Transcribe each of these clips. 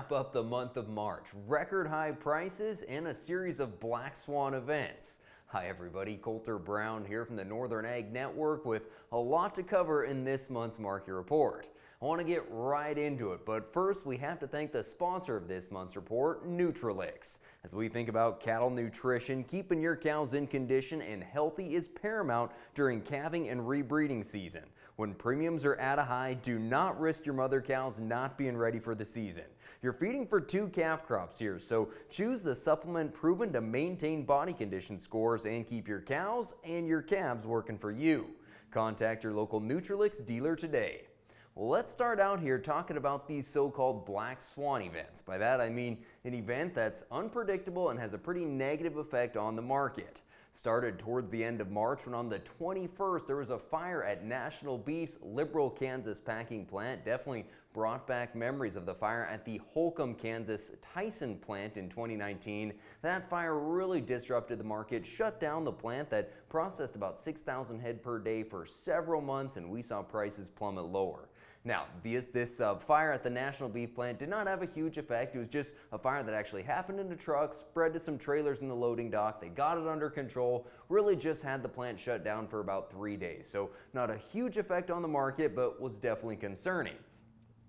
wrap up the month of March. Record high prices and a series of Black Swan events. Hi everybody, Colter Brown here from the Northern Ag Network with a lot to cover in this month's market report. I want to get right into it, but first we have to thank the sponsor of this month's report, Nutrilix. As we think about cattle nutrition, keeping your cows in condition and healthy is paramount during calving and rebreeding season. When premiums are at a high, do not risk your mother cows not being ready for the season. You're feeding for 2 calf crops here, so choose the supplement proven to maintain body condition scores and keep your cows and your calves working for you. Contact your local Nutrilix dealer today. Well, let's start out here talking about these so-called Black Swan events. By that I mean an event that's unpredictable and has a pretty negative effect on the market. Started towards the end of March when on the 21st there was a fire at National Beef's Liberal, Kansas packing plant. Definitely brought back memories of the fire at the Holcomb, Kansas Tyson plant in 2019. That fire really disrupted the market, shut down the plant that processed about 6,000 head per day for several months, and we saw prices plummet lower. Now, this fire at the National Beef plant did not have a huge effect. It was just a fire that actually happened in a truck, spread to some trailers in the loading dock. They got it under control, really just had the plant shut down for about 3 days. So not a huge effect on the market, but was definitely concerning.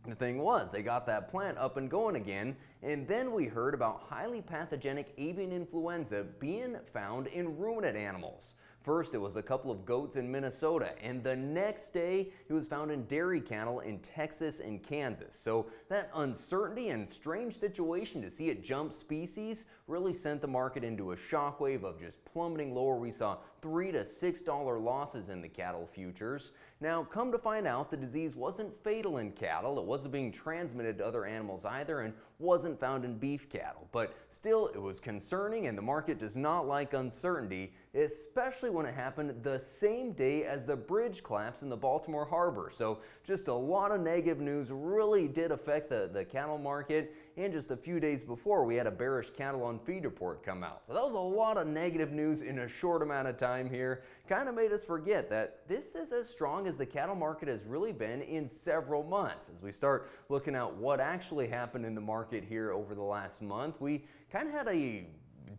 The thing was, they got that plant up and going again, and then we heard about highly pathogenic avian influenza being found in ruminant animals. First, it was a couple of goats in Minnesota, and the next day, it was found in dairy cattle in Texas and Kansas. So that uncertainty and strange situation to see it jump species really sent the market into a shockwave of just plummeting lower. We saw $3 to $6 losses in the cattle futures. Now, come to find out, the disease wasn't fatal in cattle. It wasn't being transmitted to other animals either, and wasn't found in beef cattle. But still, it was concerning, and the market does not like uncertainty, especially when it happened the same day as the bridge collapse in the Baltimore Harbor. So just a lot of negative news really did affect the cattle market. And just a few days before, we had a Bearish Cattle on feed report come out. So that was a lot of negative news in a short amount of time here. Kind of made us forget that this is as strong as the cattle market has really been in several months. As we start looking at what actually happened in the market here over the last month, we kind of had a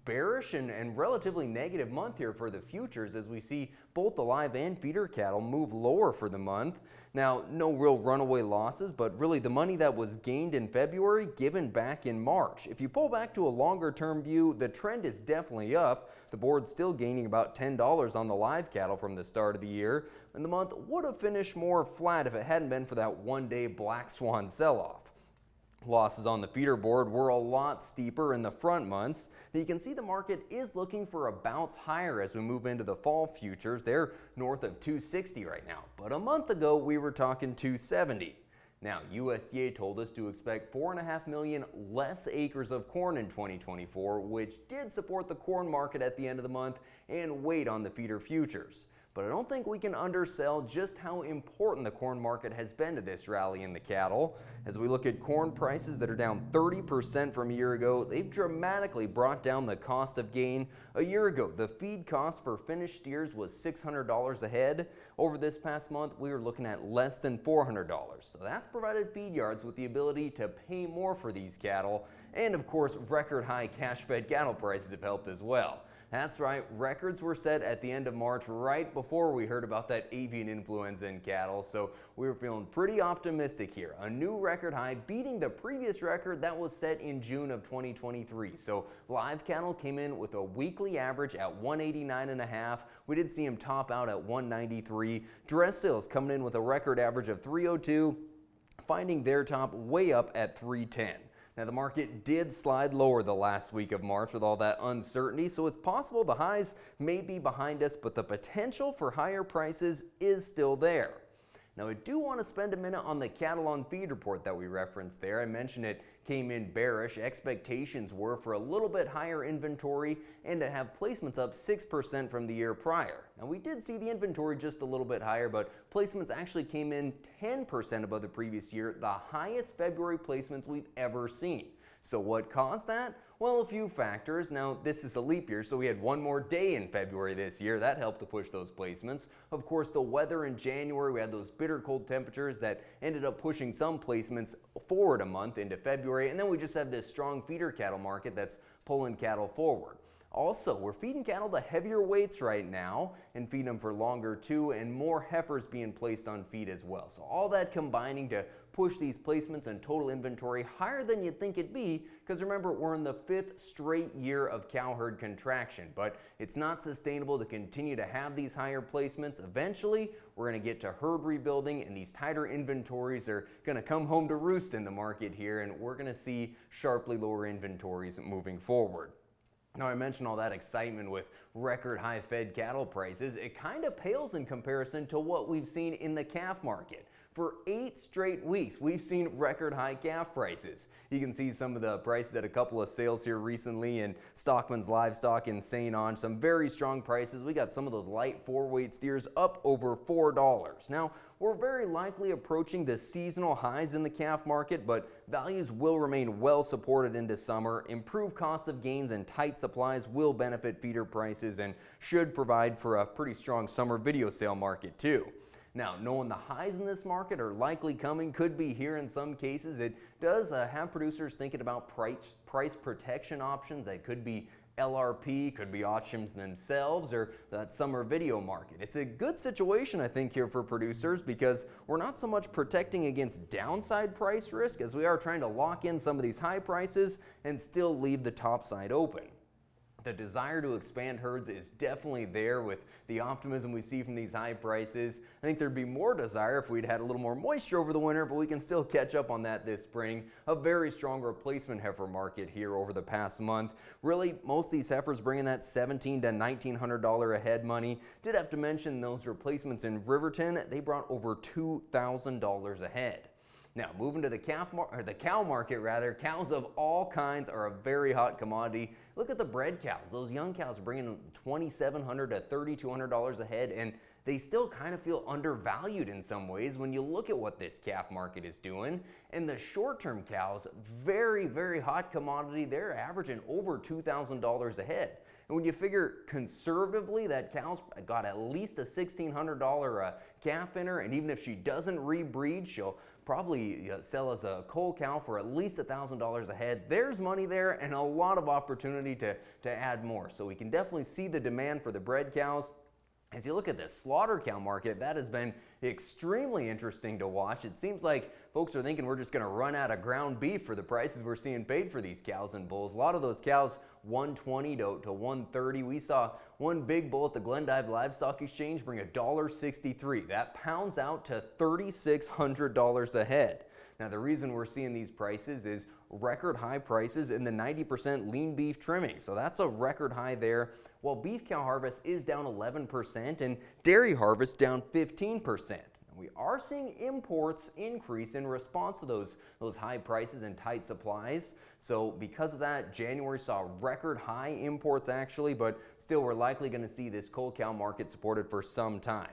bearish and relatively negative month here for the futures as we see both the live and feeder cattle move lower for the month. Now, no real runaway losses, but really the money that was gained in February given back in March. If you pull back to a longer term view, the trend is definitely up. The board's still gaining about $10 on the live cattle from the start of the year, and the month would have finished more flat if it hadn't been for that one-day Black Swan sell-off. Losses on the feeder board were a lot steeper in the front months. Now you can see the market is looking for a bounce higher as we move into the fall futures. They're north of 260 right now, but a month ago we were talking 270. Now, USDA told us to expect 4.5 million less acres of corn in 2024, which did support the corn market at the end of the month and weighed on the feeder futures. But I don't think we can undersell just how important the corn market has been to this rally in the cattle. As we look at corn prices that are down 30% from a year ago, they've dramatically brought down the cost of gain. A year ago, the feed cost for finished steers was $600 a head. Over this past month, we were looking at less than $400. So that's provided feed yards with the ability to pay more for these cattle. And of course, record high cash-fed cattle prices have helped as well. That's right, records were set at the end of March right before we heard about that avian influenza in cattle, so we were feeling pretty optimistic here. A new record high beating the previous record that was set in June of 2023. So live cattle came in with a weekly average at 189.5. We did see them top out at 193. Dress sales coming in with a record average of 302, finding their top way up at 310. Now, the market did slide lower the last week of March with all that uncertainty, so it's possible the highs may be behind us, but the potential for higher prices is still there. Now, I do want to spend a minute on the cattle on feed report that we referenced there. I mentioned it came in bearish. Expectations were for a little bit higher inventory and to have placements up 6% from the year prior. Now, we did see the inventory just a little bit higher, but placements actually came in 10% above the previous year, the highest February placements we've ever seen. So what caused that? Well, a few factors. Now, this is a leap year, so we had one more day in February this year. That helped to push those placements. Of course, the weather in January, we had those bitter cold temperatures that ended up pushing some placements forward a month into February. And then we just have this strong feeder cattle market that's pulling cattle forward. Also, we're feeding cattle to heavier weights right now and feeding them for longer too, and more heifers being placed on feed as well. So all that combining to push these placements and total inventory higher than you'd think it'd be, because remember, we're in the 5th straight year of cow herd contraction, but it's not sustainable to continue to have these higher placements. Eventually, we're going to get to herd rebuilding, and these tighter inventories are going to come home to roost in the market here, and we're going to see sharply lower inventories moving forward. Now, I mentioned all that excitement with record high fed cattle prices. It kind of pales in comparison to what we've seen in the calf market. For 8 straight weeks, we've seen record high calf prices. You can see some of the prices at a couple of sales here recently in Stockman's Livestock and St. Onge. Some very strong prices. We got some of those light 4-weight steers up over $4. Now, we're very likely approaching the seasonal highs in the calf market, but values will remain well supported into summer. Improved cost of gains and tight supplies will benefit feeder prices and should provide for a pretty strong summer video sale market too. Now, knowing the highs in this market are likely coming, could be here in some cases, it does have producers thinking about price protection options. That could be LRP, could be auctions themselves, or that summer video market. It's a good situation, I think, here for producers, because we're not so much protecting against downside price risk as we are trying to lock in some of these high prices and still leave the top side open. The desire to expand herds is definitely there with the optimism we see from these high prices. I think there'd be more desire if we'd had a little more moisture over the winter, but we can still catch up on that this spring. A very strong replacement heifer market here over the past month. Really, most of these heifers bringing that $1,700 to $1,900 a head money. Did have to mention those replacements in Riverton, they brought over $2,000 a head. Now, moving to the cow market rather, cows of all kinds are a very hot commodity. Look at the bred cows. Those young cows are bringing $2,700 to $3,200 a head, and they still kind of feel undervalued in some ways when you look at what this calf market is doing. And the short-term cows, very, very hot commodity. They're averaging over $2,000 a head. And when you figure conservatively that cow's got at least a $1,600 calf in her, and even if she doesn't rebreed, she'll probably sell as a cull cow for at least $1,000 a head. There's money there and a lot of opportunity to add more. So we can definitely see the demand for the bred cows. As you look at the slaughter cow market, that has been extremely interesting to watch. It seems like folks are thinking we're just going to run out of ground beef for the prices we're seeing paid for these cows and bulls. A lot of those cows, $120 to $130. We saw one big bull at the Glendive Livestock Exchange bring $1.63. That pounds out to $3,600 a head. Now, the reason we're seeing these prices is record high prices in the 90% lean beef trimming. So that's a record high there. While beef cow harvest is down 11% and dairy harvest down 15%. We are seeing imports increase in response to those high prices and tight supplies. So because of that, January saw record high imports actually, but still we're likely going to see this cull cow market supported for some time.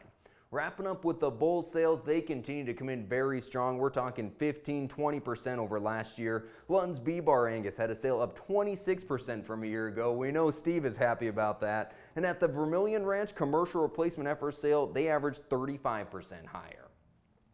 Wrapping up with the bull sales, they continue to come in very strong. We're talking 15-20% over last year. Lund's B-Bar Angus had a sale up 26% from a year ago. We know Steve is happy about that. And at the Vermilion Ranch commercial replacement heifer sale, they averaged 35% higher.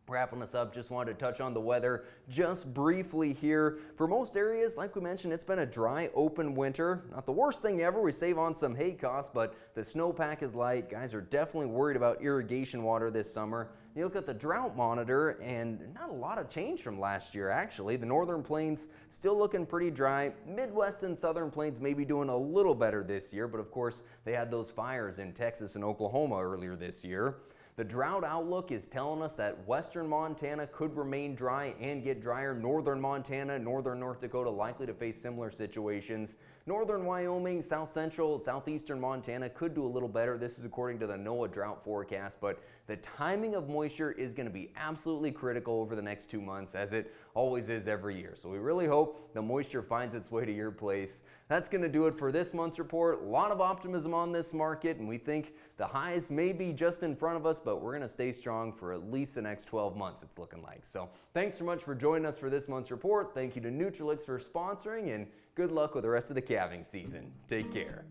Wrapping us up, just wanted to touch on the weather just briefly here. For most areas, like we mentioned, it's been a dry, open winter. Not the worst thing ever. We save on some hay costs, but the snowpack is light. Guys are definitely worried about irrigation water this summer. You look at the drought monitor, and not a lot of change from last year, actually. The northern plains still looking pretty dry. Midwest and southern plains may be doing a little better this year, but of course, they had those fires in Texas and Oklahoma earlier this year. The drought outlook is telling us that western Montana could remain dry and get drier. Northern Montana, northern North Dakota likely to face similar situations. Northern Wyoming, south central, southeastern Montana could do a little better. This is according to the NOAA drought forecast, but the timing of moisture is going to be absolutely critical over the next 2 months, as it always is every year. So we really hope the moisture finds its way to your place. That's going to do it for this month's report. A lot of optimism on this market, and we think the highs may be just in front of us, but we're going to stay strong for at least the next 12 months, it's looking like. So thanks so much for joining us for this month's report. Thank you to Nutrilix for sponsoring, and good luck with the rest of the calving season. Take care.